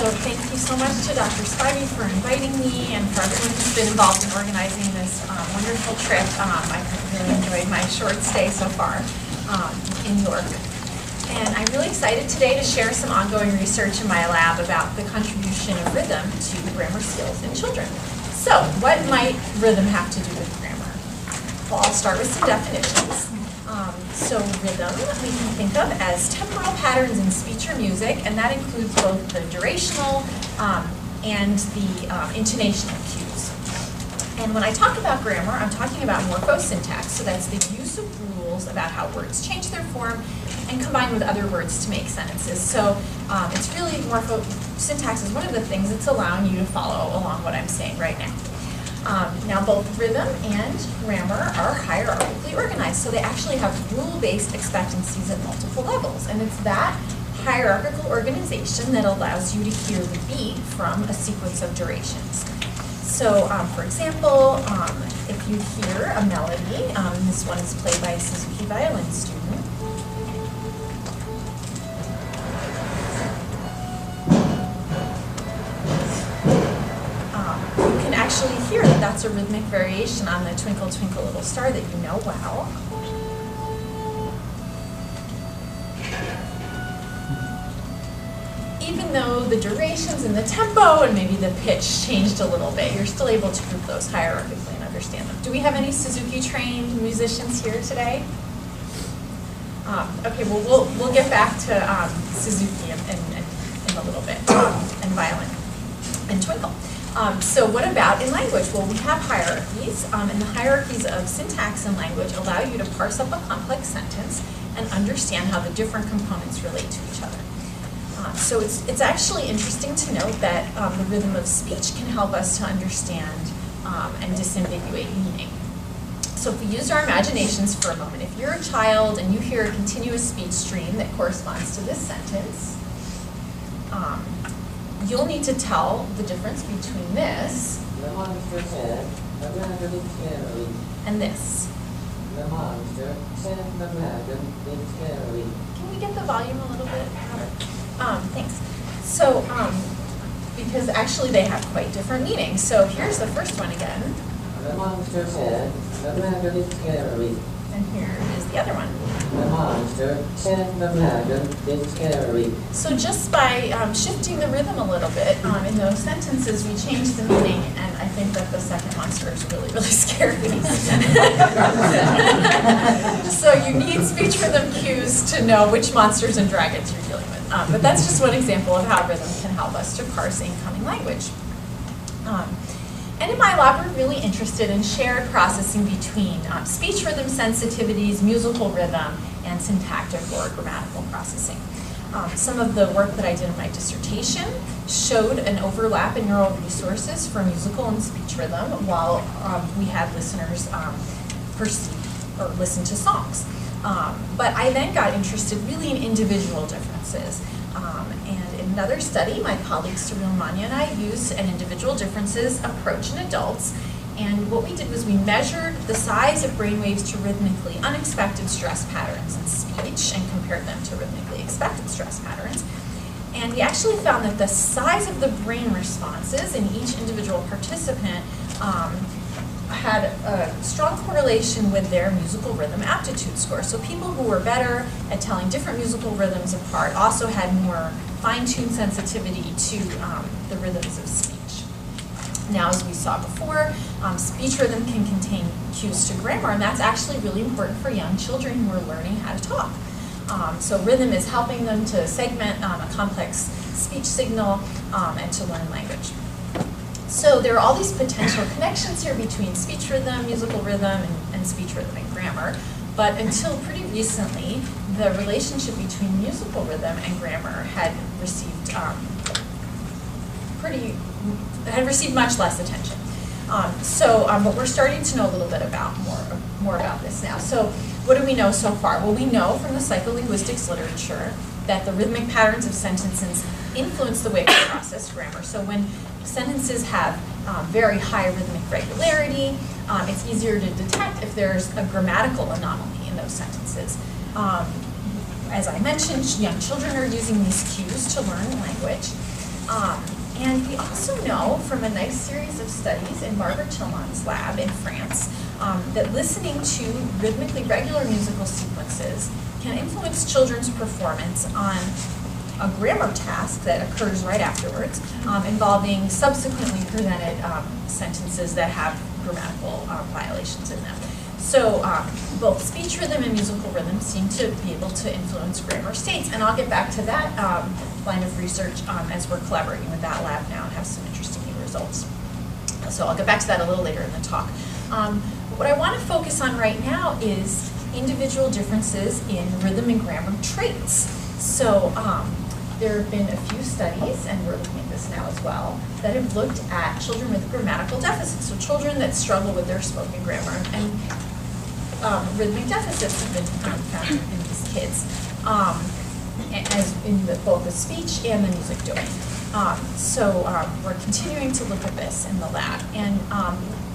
So thank you so much to Dr. Spivey for inviting me and for everyone who's been involved in organizing this wonderful trip. I've really enjoyed my short stay so far in York. And I'm really excited today to share some ongoing research in my lab about the contribution of rhythm to grammar skills in children. So what might rhythm have to do with grammar? Well, I'll start with some definitions. So rhythm we can think of as temporal patterns in speech or music, and that includes both the durational and the intonational cues. And when I talk about grammar, I'm talking about morphosyntax, so that's the use of rules about how words change their form and combine with other words to make sentences. So it's really, morphosyntax is one of the things that's allowing you to follow along what I'm saying right now. Now both rhythm and grammar are hierarchically organized, so they actually have rule-based expectancies at multiple levels, and it's that hierarchical organization that allows you to hear the beat from a sequence of durations. So for example, if you hear a melody, this one is played by a Suzuki violin student, actually hear that that's a rhythmic variation on the Twinkle Twinkle Little Star that you know well. Even though the durations and the tempo and maybe the pitch changed a little bit, you're still able to group those hierarchically and understand them. Do we have any Suzuki-trained musicians here today? Okay, well, we'll get back to Suzuki in a little bit, and violin and Twinkle. So what about in language? Well, we have hierarchies, and the hierarchies of syntax in language allow you to parse up a complex sentence and understand how the different components relate to each other. So it's actually interesting to note that the rhythm of speech can help us to understand and disambiguate meaning. So if we use our imaginations for a moment, if you're a child and you hear a continuous speech stream that corresponds to this sentence, you'll need to tell the difference between this and this. Can we get the volume a little bit louder? Thanks. So, because actually they have quite different meanings. So here's the first one again. The monster said, the dragon is scary. And here is the other one. The monster said the dragon is scary. So just by shifting the rhythm a little bit in those sentences, we change the meaning, and I think that the second monster is really, really scary. So you need speech rhythm cues to know which monsters and dragons you're dealing with. But that's just one example of how rhythm can help us to parse incoming language. And in my lab, we're really interested in shared processing between speech rhythm sensitivities, musical rhythm, and syntactic or grammatical processing. Some of the work that I did in my dissertation showed an overlap in neural resources for musical and speech rhythm while we had listeners perceive or listen to songs. But I then got interested really in individual differences. And in another study, my colleague Cyril Manya and I used an individual differences approach in adults. And what we did was we measured the size of brainwaves to rhythmically unexpected stress patterns in speech and compared them to rhythmically expected stress patterns. And we actually found that the size of the brain responses in each individual participant had a strong correlation with their musical rhythm aptitude score. So people who were better at telling different musical rhythms apart also had more fine-tuned sensitivity to the rhythms of speech. Now, as we saw before, speech rhythm can contain cues to grammar, and that's actually really important for young children who are learning how to talk. So rhythm is helping them to segment a complex speech signal and to learn language. So there are all these potential connections here between speech rhythm, musical rhythm, and speech rhythm and grammar. But until pretty recently, the relationship between musical rhythm and grammar had received much less attention. But we're starting to know a little bit about more about this now. So what do we know so far? Well, we know from the psycholinguistics literature that the rhythmic patterns of sentences influence the way we process grammar. So when sentences have very high rhythmic regularity, it's easier to detect if there's a grammatical anomaly in those sentences. As I mentioned, young children are using these cues to learn language. also know from a nice series of studies in Barbara Tillman's lab in France that listening to rhythmically regular musical sequences can influence children's performance on a grammar task that occurs right afterwards, involving subsequently presented sentences that have grammatical violations in them. So both speech rhythm and musical rhythm seem to be able to influence grammar states, and I'll get back to that line of research as we're collaborating with that lab now and have some interesting new results. So I'll get back to that a little later in the talk. What I want to focus on right now is individual differences in rhythm and grammar traits. So there have been a few studies, and we're looking at this now as well, that have looked at children with grammatical deficits, so children that struggle with their spoken grammar. And rhythmic deficits have been found in these kids, as in both the speech and the music doing. So we're continuing to look at this in the lab. And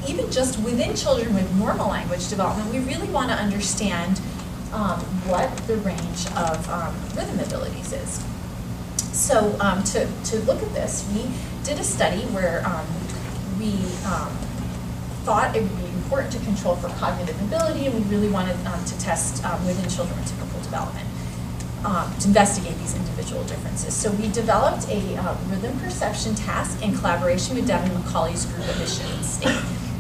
even just within children with normal language development, we really want to understand what the range of rhythm abilities is. So to look at this, we did a study where we thought it would be important to control for cognitive ability, and we really wanted to test within children with typical development, to investigate these individual differences. So we developed a rhythm perception task in collaboration with Devin McCauley's group at Michigan State.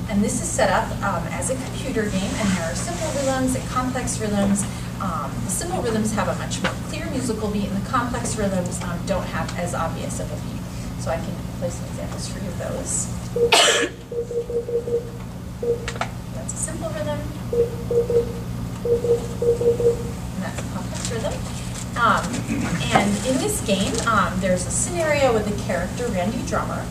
And this is set up as a computer game, and there are simple rhythms and complex rhythms. The simple rhythms have a much more clear musical beat, and the complex rhythms don't have as obvious of a beat. So I can play some examples for you of those. That's a simple rhythm, and that's a complex rhythm. And in this game, there's a scenario with the character Randy Drummer,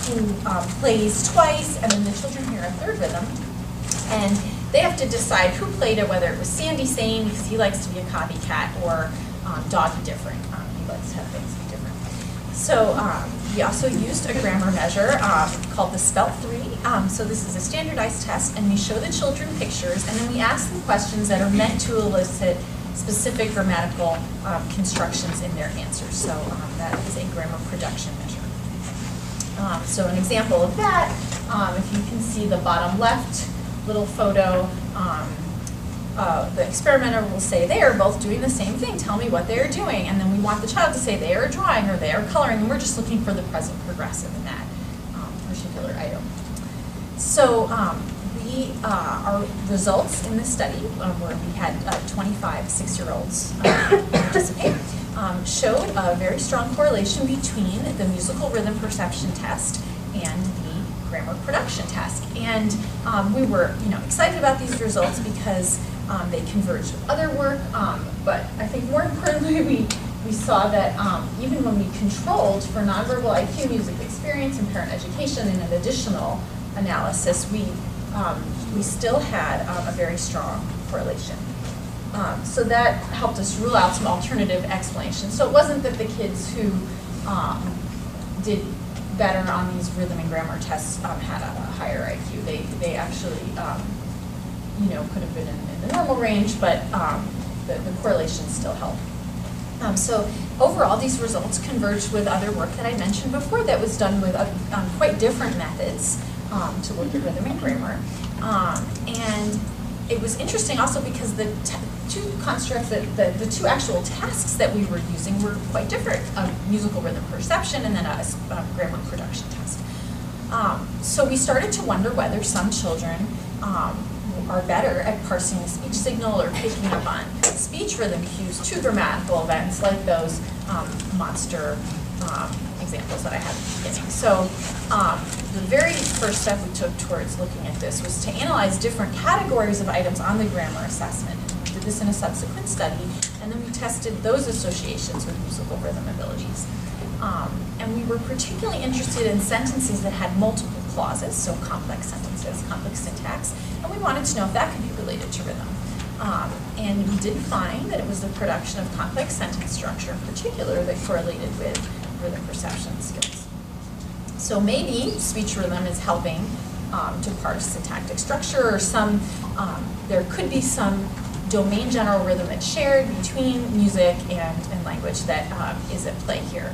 who plays twice, and then the children hear a third rhythm, and they have to decide who played it, whether it was Sandy Sane, because he likes to be a copycat, or Doggy Different. He likes to have things be different. So we also used a grammar measure called the Spelt 3. So this is a standardized test, and we show the children pictures, and then we ask them questions that are meant to elicit specific grammatical constructions in their answers. So that is a grammar production measure. So an example of that, if you can see the bottom left little photo, the experimenter will say they are both doing the same thing, tell me what they are doing, and then we want the child to say they are drawing or they are coloring, and we're just looking for the present progressive in that particular item. So our results in this study, where we had 25 6-year-olds participate, showed a very strong correlation between the musical rhythm perception test and the grammar production task. And we were excited about these results because they converged with other work, but I think more importantly, we saw that even when we controlled for nonverbal IQ, music experience, and parent education in an additional analysis, we still had a very strong correlation. So that helped us rule out some alternative explanations. So it wasn't that the kids who did better on these rhythm and grammar tests had a higher IQ. They actually could have been in the normal range, but the correlation still held. So overall, these results converged with other work that I mentioned before that was done with quite different methods to look at rhythm and grammar. And it was interesting also because the two constructs, the two actual tasks that we were using were quite different, a musical rhythm perception and then a grammar production test. So we started to wonder whether some children are better at parsing the speech signal or picking up on speech rhythm cues to grammatical events like those monster examples that I had at the beginning. So the very first step we took towards looking at this was to analyze different categories of items on the grammar assessment. We did this in a subsequent study, and then we tested those associations with musical rhythm abilities. And we were particularly interested in sentences that had multiple clauses, so complex sentences, complex syntax, and we wanted to know if that could be related to rhythm. And we did find that it was the production of complex sentence structure in particular that correlated with rhythm perception skills. So maybe speech rhythm is helping to parse syntactic structure, or there could be some domain general rhythm that's shared between music and language that is at play here.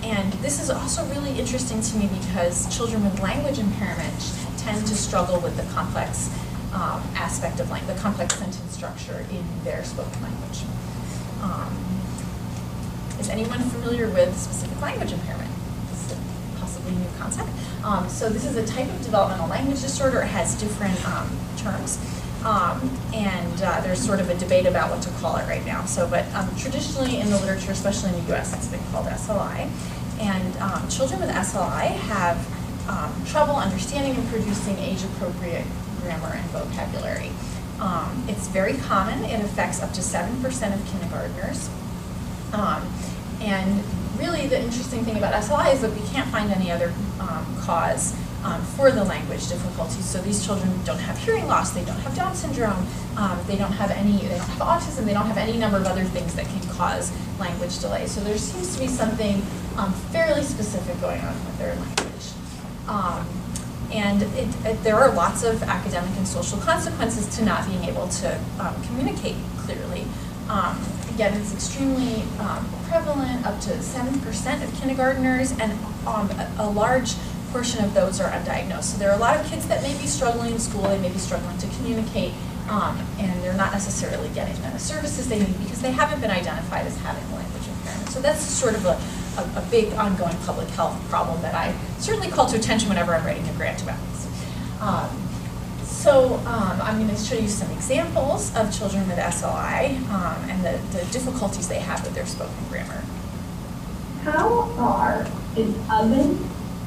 And this is also really interesting to me because children with language impairment tend to struggle with the complex aspect of language, the complex sentence structure in their spoken language. Is anyone familiar with specific language impairment? This is possibly a new concept. So this is a type of developmental language disorder. It has different terms. And there's sort of a debate about what to call it right now. So, but traditionally in the literature, especially in the US, it's been called SLI. And children with SLI have trouble understanding and producing age-appropriate grammar and vocabulary. It's very common. It affects up to 7% of kindergartners. And really the interesting thing about SLI is that we can't find any other cause for the language difficulties. So these children don't have hearing loss, they don't have Down syndrome, they don't have autism, they don't have any number of other things that can cause language delay. So there seems to be something fairly specific going on with their language. And there are lots of academic and social consequences to not being able to communicate clearly. Again, it's extremely prevalent, up to 7% of kindergartners, and a large portion of those are undiagnosed. So there are a lot of kids that may be struggling in school, they may be struggling to communicate, and they're not necessarily getting the services they need because they haven't been identified as having a language impairment. So that's sort of a big ongoing public health problem that I certainly call to attention whenever I'm writing a grant about this. I'm going to show you some examples of children with SLI and the difficulties they have with their spoken grammar. How are an oven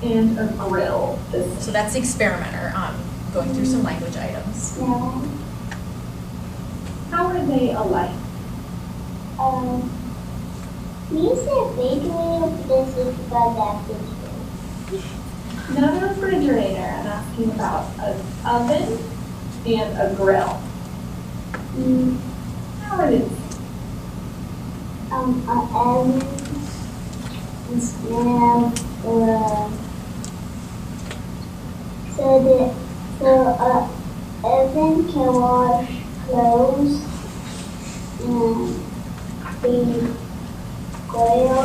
and a grill? So that's the experimenter going through some language items. Yeah. How are they alike? You said bakery, this is about that. Not a refrigerator. I'm asking about an oven and a grill. How are they? An oven instead of so oven can wash clothes and the grill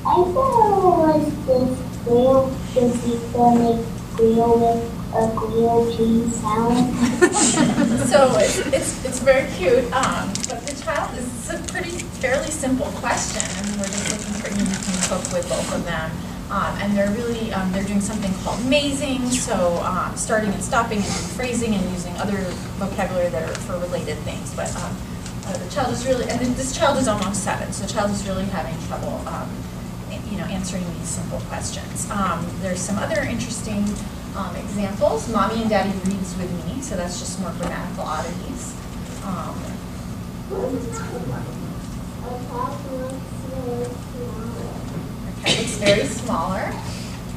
I thought it was this grill because you can make grill with a grilled cheese salad. So it's very cute, but the child is a fairly simple question, and we're just looking for you can cook with both of them. And they're really they're doing something called mazing, so starting and stopping and rephrasing and using other vocabulary that are for related things. But the child is really, and this child is almost 7, so the child is really having trouble, answering these simple questions. There's some other interesting examples. Mommy and Daddy reads with me, so that's just more grammatical oddities. Okay, it's very smaller.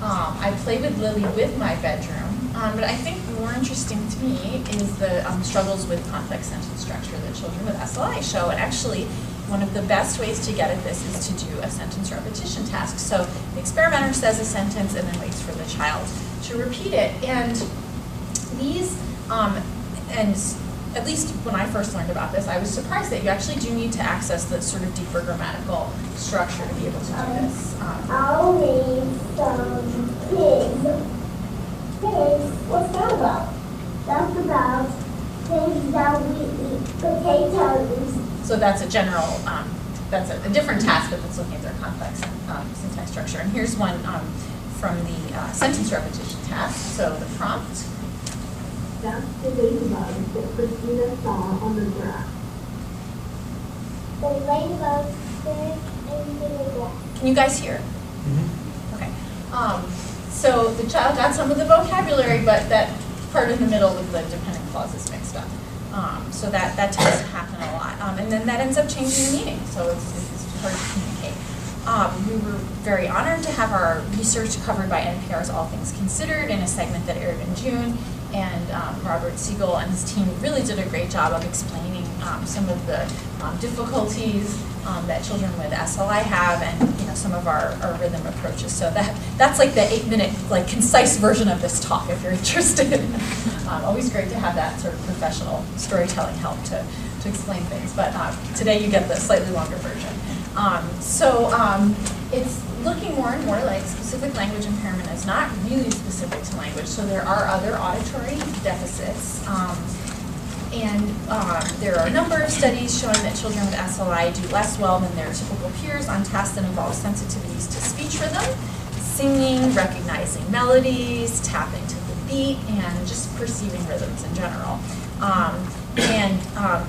I play with Lily with my bedroom, but I think more interesting to me is the struggles with complex sentence structure that children with SLI show. And actually, one of the best ways to get at this is to do a sentence repetition task. So the experimenter says a sentence and then waits for the child to repeat it. And these, and at least when I first learned about this, I was surprised that you actually do need to access the sort of deeper grammatical structure to be able to do this. I'll read some pigs. Pigs? What's that about? That's about pigs that we eat potatoes. So that's a general, that's a different task, but that's looking at their complex syntax structure. And here's one from the sentence repetition task. So the prompt. That's the ladybug that Christina saw on the grass. The ladybug flew into the grass. Can you guys hear? Mm-hmm. Okay. So the child got some of the vocabulary, but that part in the middle with the dependent clauses mixed up. So that tends to happen a lot. And then that ends up changing the meaning, so it's hard to communicate. We were very honored to have our research covered by NPR's All Things Considered in a segment that aired in June. And Robert Siegel and his team really did a great job of explaining some of the difficulties that children with SLI have, and some of our rhythm approaches. So that's like the 8-minute concise version of this talk if you're interested. Always great to have that sort of professional storytelling help to to explain things, but today you get the slightly longer version. It's looking more and more like specific language impairment is not really specific to language, so there are other auditory deficits. There are a number of studies showing that children with SLI do less well than their typical peers on tasks that involve sensitivities to speech rhythm, singing, recognizing melodies, tapping to the beat, and just perceiving rhythms in general.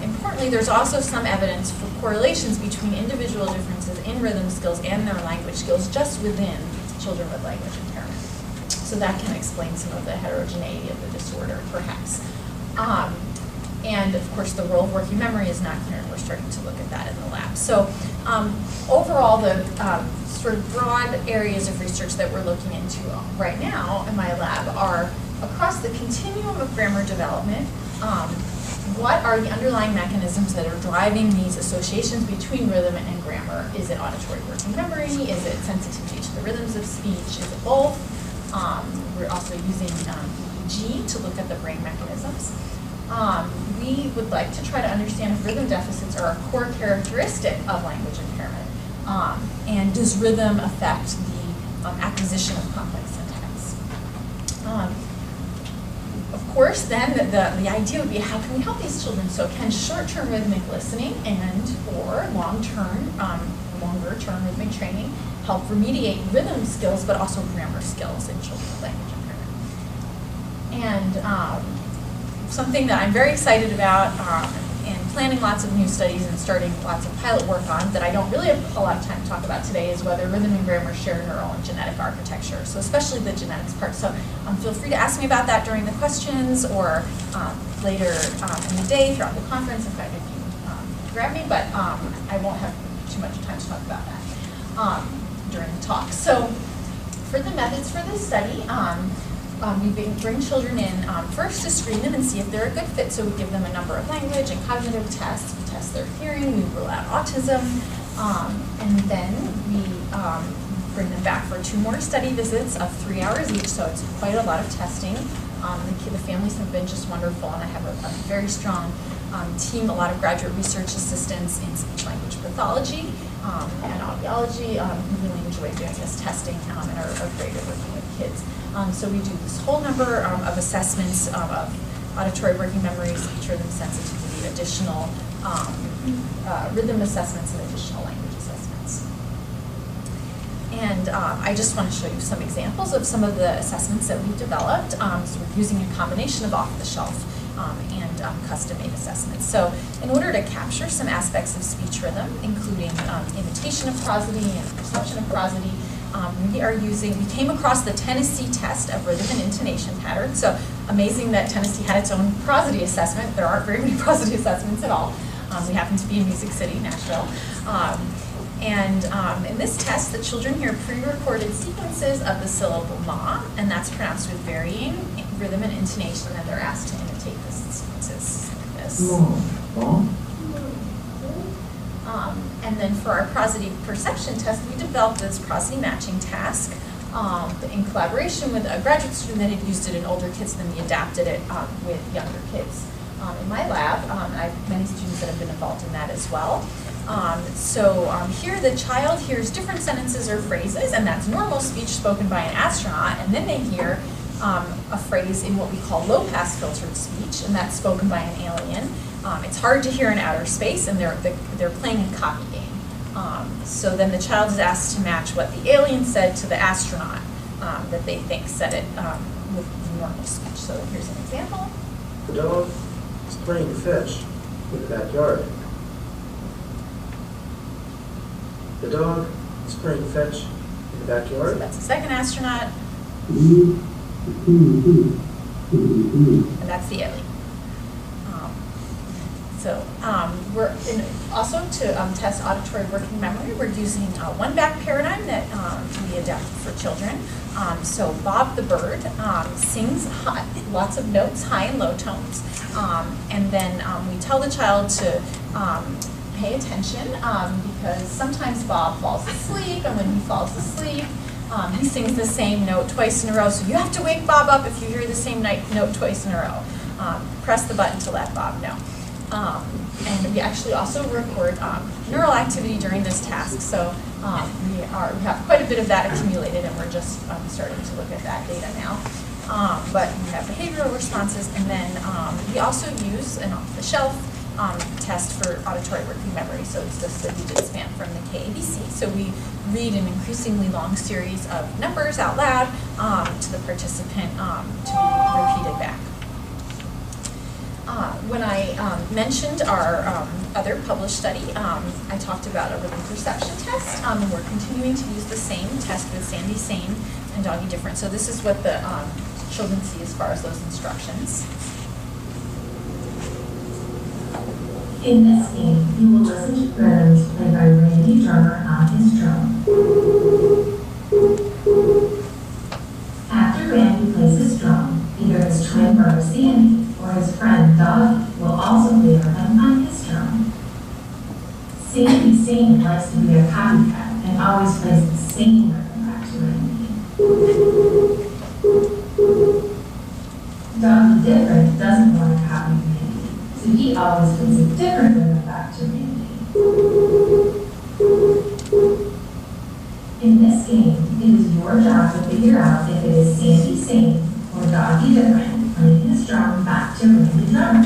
Importantly, there's also some evidence for correlations between individual differences in rhythm skills and their language skills just within children with language impairment. So that can explain some of the heterogeneity of the disorder, perhaps. And of course, the role of working memory is not clear, and we're starting to look at that in the lab. So overall, the sort of broad areas of research that we're looking into right now in my lab are across the continuum of grammar development. What are the underlying mechanisms that are driving these associations between rhythm and grammar? Is it auditory working memory? Is it sensitivity to the rhythms of speech? Is it both? We're also using EEG to look at the brain mechanisms. We would like to try to understand if rhythm deficits are a core characteristic of language impairment. And does rhythm affect the acquisition of complex syntax? Of course, then the idea would be, how can we help these children? So can short-term rhythmic listening or longer-term rhythmic training help remediate rhythm skills, but also grammar skills in children with language impairment? And something that I'm very excited about and planning lots of new studies and starting lots of pilot work on that I don't really have a lot of time to talk about today is whether rhythm and grammar share neural and genetic architecture, so especially the genetics part. So feel free to ask me about that during the questions or later in the day throughout the conference if you grab me, but I won't have too much time to talk about that during the talk. So for the methods for this study, we bring children in first to screen them and see if they're a good fit. So we give them a number of language and cognitive tests. We test their hearing. We rule out autism. And then we bring them back for 2 more study visits of 3 hours each. So it's quite a lot of testing. The families have been just wonderful. And I have a very strong team, a lot of graduate research assistants in speech-language pathology and audiology who really enjoy doing this testing and are great at working with kids. So we do this whole number of assessments of auditory working memory, speech rhythm sensitivity, additional rhythm assessments, and additional language assessments. And I just want to show you some examples of some of the assessments that we've developed. So we're using a combination of off-the-shelf and custom-made assessments. So in order to capture some aspects of speech rhythm, including imitation of prosody and perception of prosody, we came across the Tennessee test of rhythm and intonation patterns. So amazing that Tennessee had its own prosody assessment. There aren't very many prosody assessments at all. We happen to be in Music City, Nashville. In this test, the children hear pre-recorded sequences of the syllable ma, and that's pronounced with varying rhythm and intonation, and they're asked to imitate the sequences like this. And then for our prosody perception test, we developed this prosody matching task in collaboration with a graduate student that had used it in older kids, then we adapted it with younger kids. In my lab, I have many students that have been involved in that as well. Here the child hears different sentences or phrases, and that's normal speech spoken by an astronaut, and then they hear a phrase in what we call low-pass filtered speech, and that's spoken by an alien. It's hard to hear in outer space, and they're playing a copy game. So then the child is asked to match what the alien said to the astronaut that they think said it with normal speech. So here's an example. The dog is playing fetch in the backyard. The dog is playing fetch in the backyard. So that's the second astronaut. And that's the alien. We're also to test auditory working memory. We're using one back paradigm that we adapted for children. So Bob the bird sings lots of notes, high and low tones, and then we tell the child to pay attention because sometimes Bob falls asleep, and when he falls asleep, he sings the same note twice in a row. So you have to wake Bob up if you hear the same note twice in a row. Press the button to let Bob know. And we actually also record neural activity during this task. So we have quite a bit of that accumulated, and we're just starting to look at that data now. But we have behavioral responses, and then we also use an off-the-shelf test for auditory working memory. So it's just the digit span from the KABC. So we read an increasingly long series of numbers out loud to the participant to be repeated back. When I mentioned our other published study, I talked about a rhythm perception test, and we're continuing to use the same test with Sandy same and Doggy different. So this is what the children see as far as those instructions. In this game, you will listen to rhythms played by Randy drummer on his drum. After Randy plays his drum, either his twin brother Sandy or his friend Doggy will also play rhythm on his drum. Sandy Sane likes to be a copycat and always plays the same rhythm back to Randy. Doggy Different doesn't want to copy Randy, so he always plays a different rhythm back to Randy. In this game, it is your job to figure out if it is Sandy Sane or Doggy Different playing his drum back to Randy Drummer.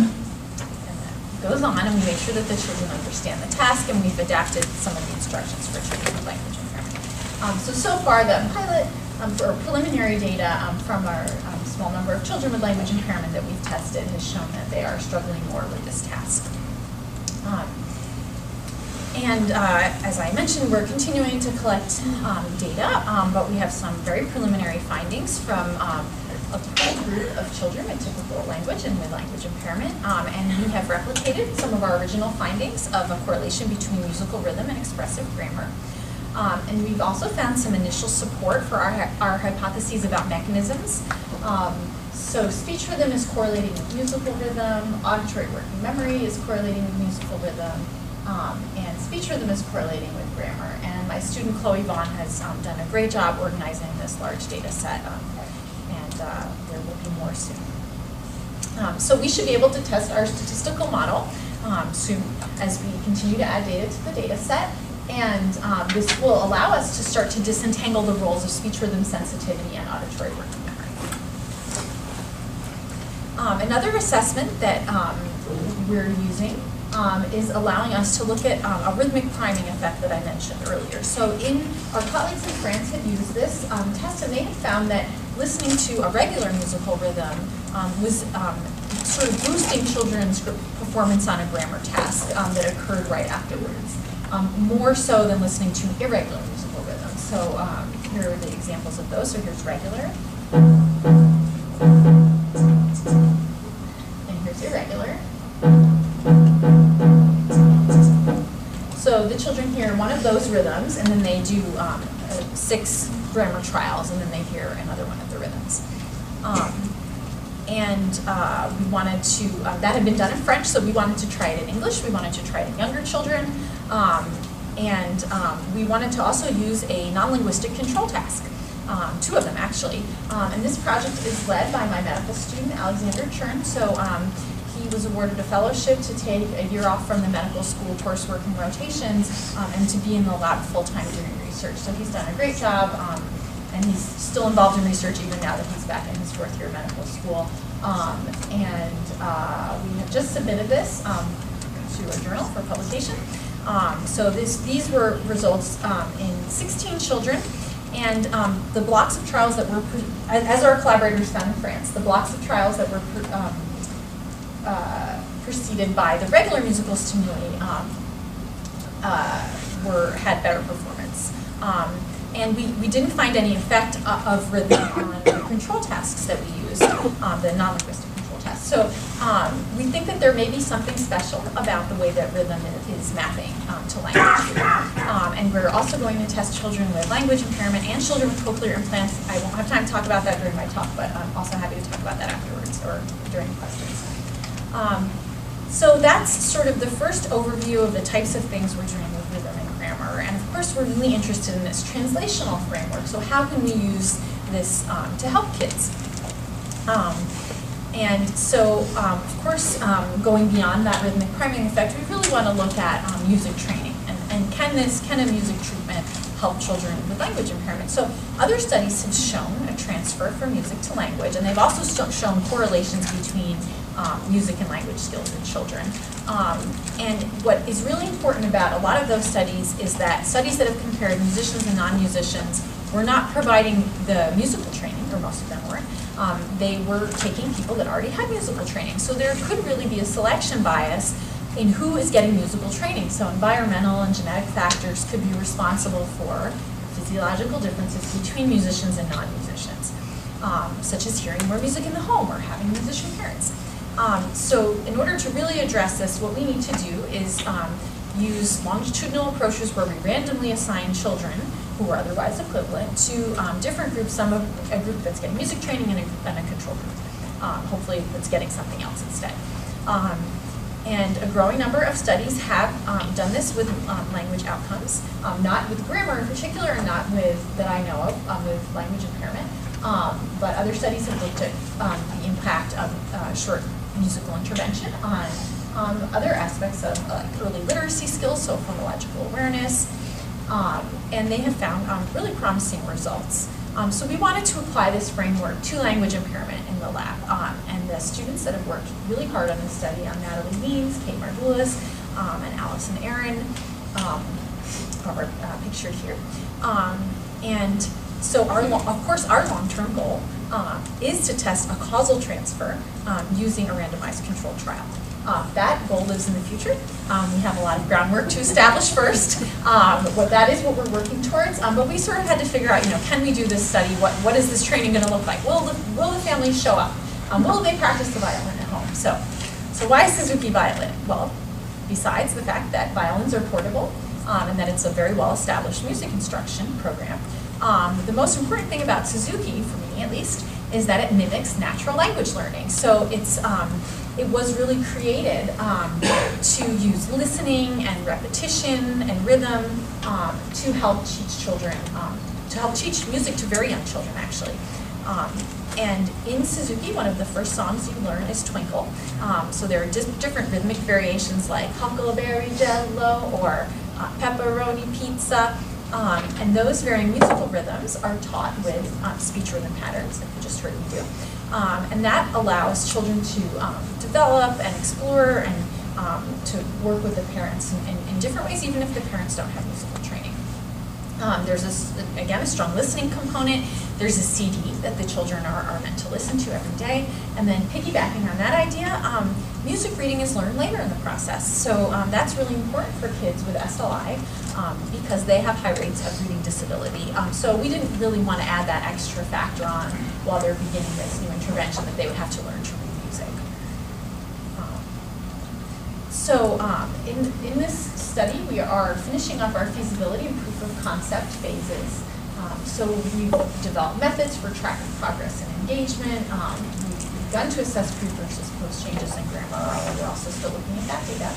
Goes on, and we make sure that the children understand the task, and we've adapted some of the instructions for children with language impairment. So far, the pilot or preliminary data from our small number of children with language impairment that we've tested has shown that they are struggling more with this task. As I mentioned, we're continuing to collect data, but we have some very preliminary findings from a group of children with typical language and with language impairment, and we have replicated some of our original findings of a correlation between musical rhythm and expressive grammar. And we've also found some initial support for our hypotheses about mechanisms. So speech rhythm is correlating with musical rhythm, auditory working memory is correlating with musical rhythm, and speech rhythm is correlating with grammar. And my student Chloe Vaughn has done a great job organizing this large data set, and there will be more soon. So we should be able to test our statistical model soon as we continue to add data to the data set. And this will allow us to start to disentangle the roles of speech rhythm sensitivity and auditory working memory. Another assessment that we're using is allowing us to look at a rhythmic priming effect that I mentioned earlier. So our colleagues in France had used this test, and they had found that listening to a regular musical rhythm was sort of boosting children's performance on a grammar task that occurred right afterwards. More so than listening to irregular musical rhythms. So here are the examples of those. So here's regular. And here's irregular. So the children hear one of those rhythms, and then they do 6 grammar trials, and then they hear another one of the rhythms. We wanted to, that had been done in French, so we wanted to try it in English. We wanted to try it in younger children. We wanted to also use a non-linguistic control task, 2 of them actually. And this project is led by my medical student, Alexander Churn. So he was awarded a fellowship to take a year off from the medical school coursework and rotations and to be in the lab full-time doing research. So he's done a great job, and he's still involved in research even now that he's back in his 4th year of medical school. We have just submitted this to a journal for publication. So these were results in 16 children, and the blocks of trials that were, as our collaborators found in France, the blocks of trials that were preceded by the regular musical stimuli had better performance. And we didn't find any effect of rhythm on the control tasks that we used, the non-linguistic control tasks. So we think that there may be something special about the way that rhythm is mapping to language. And we're also going to test children with language impairment and children with cochlear implants. I won't have time to talk about that during my talk, but I'm also happy to talk about that afterwards or during questions. So that's sort of the first overview of the types of things we're doing with rhythm and grammar. And of course, we're really interested in this translational framework. So how can we use this to help kids? And so, of course, going beyond that rhythmic priming effect, we really want to look at music training. And can a music treatment help children with language impairment? So other studies have shown a transfer from music to language, and they've also shown correlations between music and language skills in children. And what is really important about a lot of those studies is that studies that have compared musicians and non-musicians were not providing the musical training, or most of them weren't. They were taking people that already had musical training. So there could really be a selection bias in who is getting musical training. So environmental and genetic factors could be responsible for physiological differences between musicians and non-musicians, such as hearing more music in the home or having musician parents. So in order to really address this, what we need to do is use longitudinal approaches where we randomly assign children who are otherwise equivalent to different groups, a group that's getting music training and a control group, hopefully that's getting something else instead. And a growing number of studies have done this with language outcomes, not with grammar in particular, and not with, that I know of, with language impairment. But other studies have looked at the impact of short musical intervention on other aspects of early literacy skills, so phonological awareness, and they have found really promising results. So we wanted to apply this framework to language impairment in the lab, and the students that have worked really hard on this study are Natalie Means, Kate Margulis, and Allison Aaron, are pictured here. And so of course our long-term goal is to test a causal transfer using a randomized controlled trial. That goal lives in the future. We have a lot of groundwork to establish first. That is what we're working towards. But we sort of had to figure out, can we do this study? What is this training going to look like? Will the families show up? Will they practice the violin at home? So why Suzuki violin? Well, besides the fact that violins are portable and that it's a very well-established music instruction program, the most important thing about Suzuki, for me at least, is that it mimics natural language learning. So it was really created to use listening and repetition and rhythm to help teach children, to help teach music to very young children, actually. And in Suzuki, one of the first songs you learn is Twinkle. So there are different rhythmic variations like Huckleberry Jello or Pepperoni Pizza. And those varying musical rhythms are taught with speech rhythm patterns, like you just heard me do. And that allows children to develop and explore and to work with the parents in different ways, even if the parents don't have musical training. There's, again, a strong listening component. There's a CD that the children are meant to listen to every day. And then piggybacking on that idea, music reading is learned later in the process. So that's really important for kids with SLI because they have high rates of reading disability. So we didn't really want to add that extra factor on while they're beginning this new intervention that they would have to learn to read music. So in this study, we are finishing up our feasibility and proof of concept phases. So we've developed methods for tracking progress and engagement. We've begun to assess pre versus post changes in grammar, although we're also still looking at that data.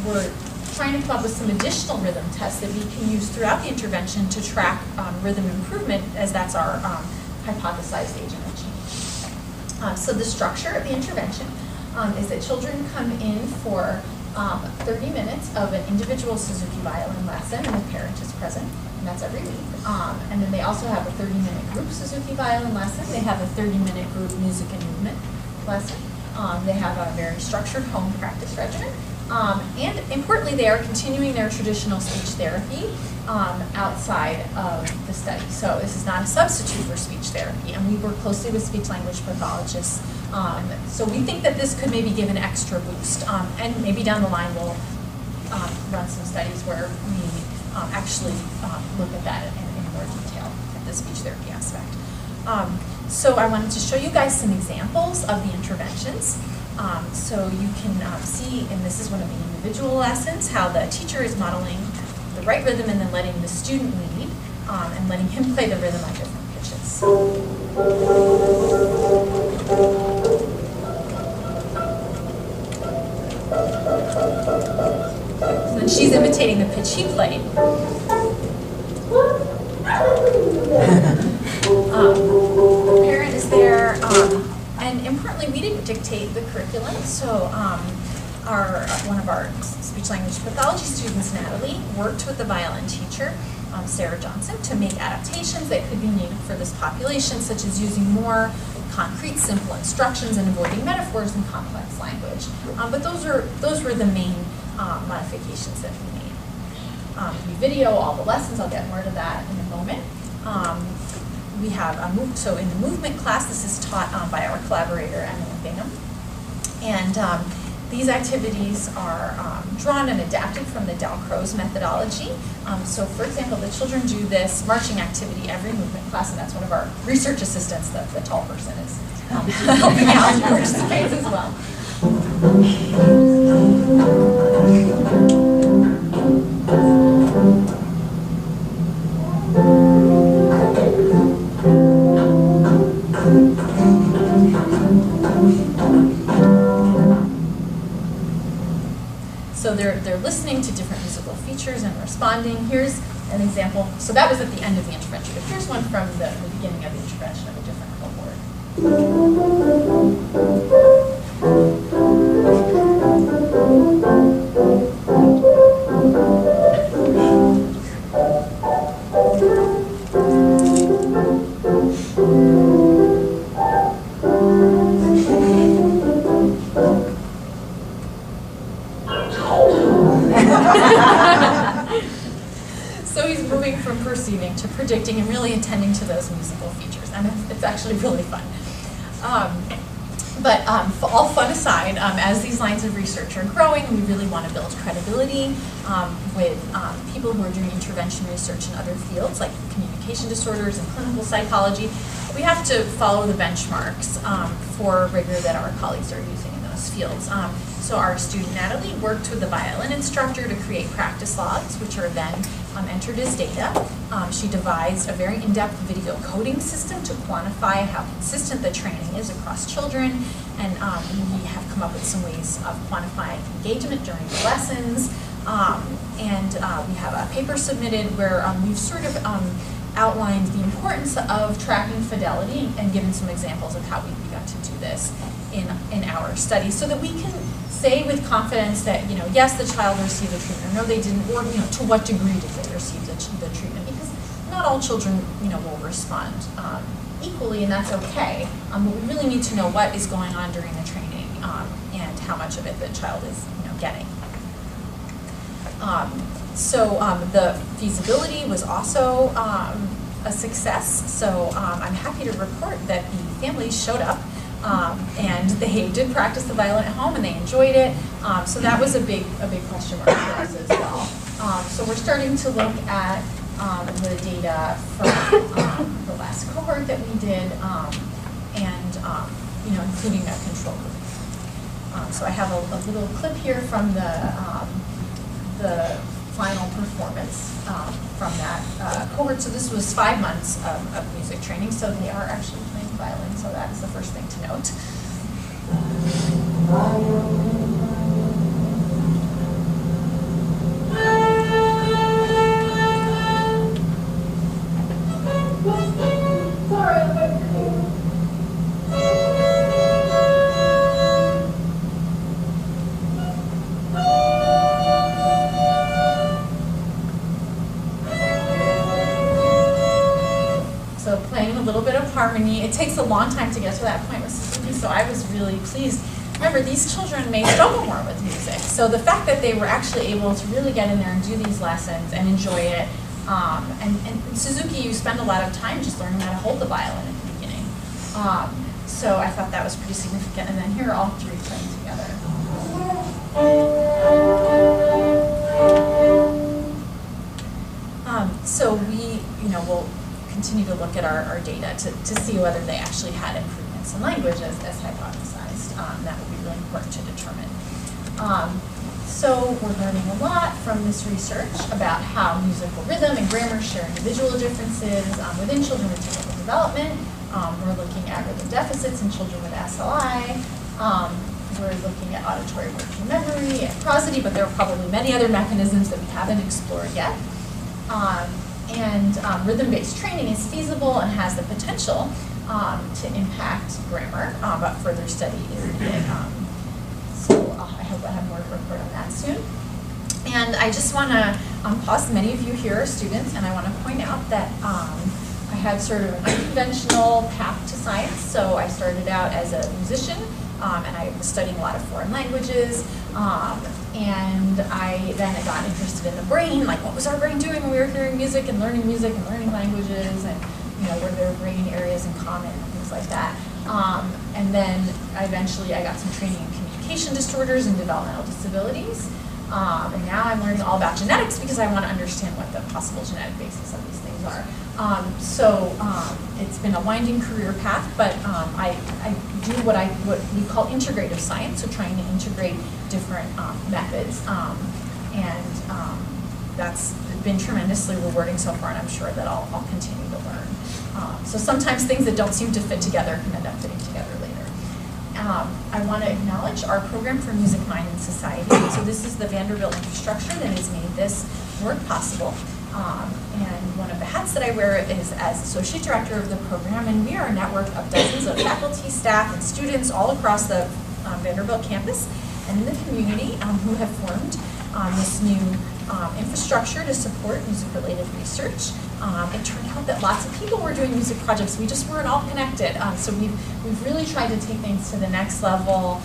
We're trying to come up with some additional rhythm tests that we can use throughout the intervention to track rhythm improvement, as that's our hypothesized agent of change. So the structure of the intervention is that children come in for 30 minutes of an individual Suzuki violin lesson, and the parent is present, and that's every week. And then they also have a 30-minute group Suzuki violin lesson. They have a 30-minute group music and movement lesson. They have a very structured home practice regimen. And importantly, they are continuing their traditional speech therapy outside of the study. So this is not a substitute for speech therapy, and we work closely with speech-language pathologists. So we think that this could maybe give an extra boost, and maybe down the line we'll run some studies where we actually look at that in more detail, at the speech therapy aspect. So I wanted to show you guys some examples of the interventions. So you can see, and this is one of the individual lessons, how the teacher is modeling the right rhythm and then letting the student lead and letting him play the rhythm on different pitches. So then she's imitating the pitch he played. The parent is there. importantly, we didn't dictate the curriculum. So one of our speech-language pathology students, Natalie, worked with the violin teacher, Sarah Johnson, to make adaptations that could be needed for this population, such as using more concrete, simple instructions and avoiding metaphors and complex language. But those were the main modifications that we made. We video all the lessons. I'll get more to that in a moment. We have so in the movement class, this is taught by our collaborator, Emily Bingham. And these activities are drawn and adapted from the Dalcroze methodology. So for example, the children do this marching activity every movement class, and that's one of our research assistants, the tall person, is helping out and participates as well. So they're listening to different musical features and responding. Here's an example. So that was at the end of the intervention. But here's one from the beginning of the intervention of a different cohort. So he's moving from perceiving to predicting and really attending to those musical features, and it's actually really fun. But all fun aside, as these lines of research are growing, we really want to build credibility with people who are doing intervention research in other fields like communication disorders and clinical psychology. We have to follow the benchmarks for rigor that our colleagues are using in those fields. So our student Natalie worked with the violin instructor to create practice logs, which are then entered as data. She devised a very in-depth video coding system to quantify how consistent the training is across children, and we have come up with some ways of quantifying engagement during the lessons. And we have a paper submitted where we've sort of outlined the importance of tracking fidelity and given some examples of how we've begun to do this in our study, so that we can say with confidence that, yes, the child received the treatment, or no, they didn't, or, to what degree did they receive the treatment, because not all children, will respond equally, and that's okay. But we really need to know what is going on during the training and how much of it the child is, getting. So the feasibility was also a success. So I'm happy to report that the families showed up. And they did practice the violin at home, and they enjoyed it. So that was a big question mark for us as well. So we're starting to look at the data from the last cohort that we did, and including a control group. So I have a little clip here from the final performance from that cohort. So this was 5 months of music training. So they are actually playing violin, so that is the first thing to note. Harmony. It takes a long time to get to that point with Suzuki, so I was really pleased. Remember, these children may struggle more with music, so the fact that they were actually able to really get in there and do these lessons and enjoy it, and Suzuki, you spend a lot of time just learning how to hold the violin at the beginning. So I thought that was pretty significant, and then here are all three playing together. So we, will continue to look at our data to see whether they actually had improvements in language as hypothesized. That would be really important to determine. So we're learning a lot from this research about how musical rhythm and grammar share individual differences within children with typical development. We're looking at rhythm deficits in children with SLI. We're looking at auditory working memory and prosody, but there are probably many other mechanisms that we haven't explored yet. And rhythm-based training is feasible and has the potential to impact grammar, but further study is needed. So I hope I have more to report on that soon. And I just want to pause. Many of you here are students, and I want to point out that I had sort of an unconventional path to science. So I started out as a musician, and I was studying a lot of foreign languages. And then I got interested in the brain, like what was our brain doing when we were hearing music and learning languages, and were there brain areas in common and things like that. And then eventually I got some training in communication disorders and developmental disabilities. And now I'm learning all about genetics because I want to understand what the possible genetic basis of these things are. So it's been a winding career path, but I do what we call integrative science, so trying to integrate different methods. That's been tremendously rewarding so far, and I'm sure that I'll continue to learn. So sometimes things that don't seem to fit together can end up fitting together later. I want to acknowledge our program for Music, Mind, and Society. So this is the Vanderbilt infrastructure that has made this work possible. And one of the hats that I wear is as Associate Director of the program, and we are a network of dozens of faculty, staff, and students all across the Vanderbilt campus and in the community who have formed this new infrastructure to support music-related research. It turned out that lots of people were doing music projects. We just weren't all connected. So we've really tried to take things to the next level.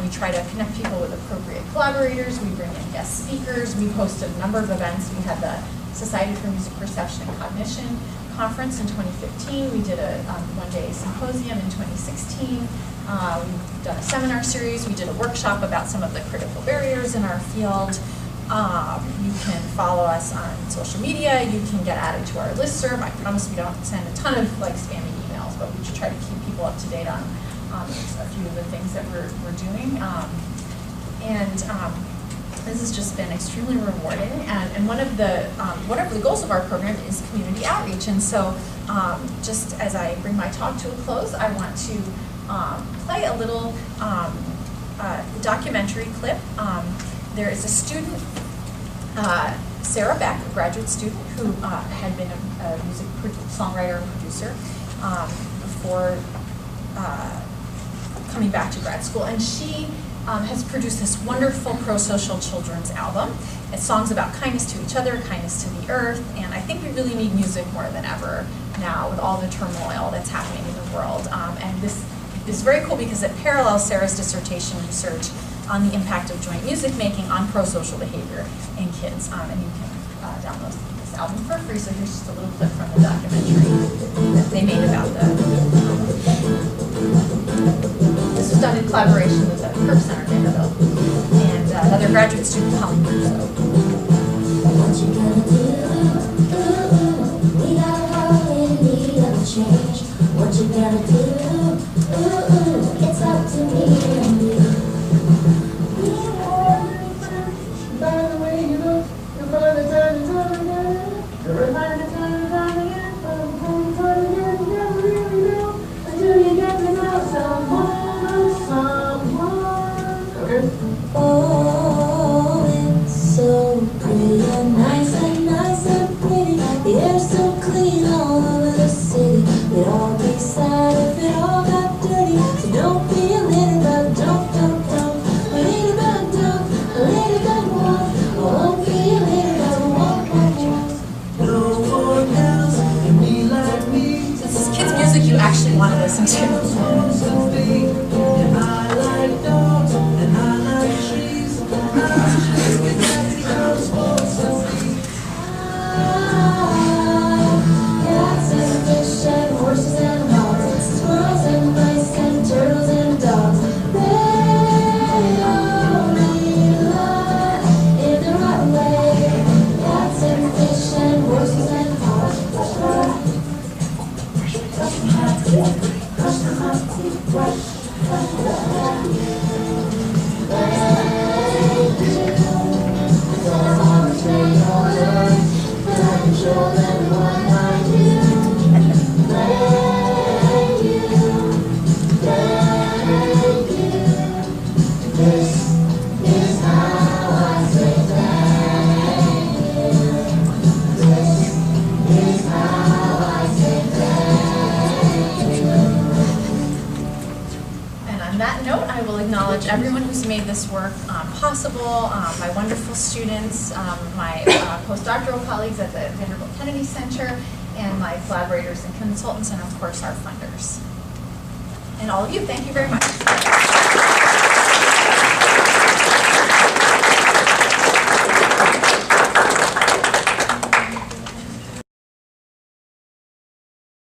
We try to connect people with appropriate collaborators. We bring in guest speakers. We've hosted a number of events. We had the Society for Music Perception and Cognition conference in 2015. We did a one-day symposium in 2016. We've done a seminar series. We did a workshop about some of the critical barriers in our field. You can follow us on social media. You can get added to our listserv. I promise we don't send a ton of spammy emails, but we should try to keep people up to date on a few of the things that we're doing. This has just been extremely rewarding. And one of the goals of our program is community outreach. And so just as I bring my talk to a close, I want to play a little documentary clip. There is a student, Sarah Beck, a graduate student, who had been a music songwriter and producer before coming back to grad school, and she has produced this wonderful pro-social children's album. It's songs about kindness to each other, kindness to the earth, and I think we really need music more than ever now with all the turmoil that's happening in the world. And this is very cool because it parallels Sarah's dissertation research on the impact of joint music making on pro-social behavior in kids. And you can download this album for free, so here's just a little clip from the documentary that they made about this was done in collaboration with the Kirk Center Vanderbilt and another graduate student, Colin Russo. What you gonna do? We got a heart and we gotta change. What you gonna do? It's up to me and you. By the way you look, you'll find the time and time again. You'll find the time and time again. You never really know until you get to know someone. Okay? Oh, it's so pretty and nice and everyone who's made this work possible, my wonderful students, my postdoctoral colleagues at the Vanderbilt Kennedy Center, and my collaborators and consultants, and of course our funders. And all of you, thank you very much.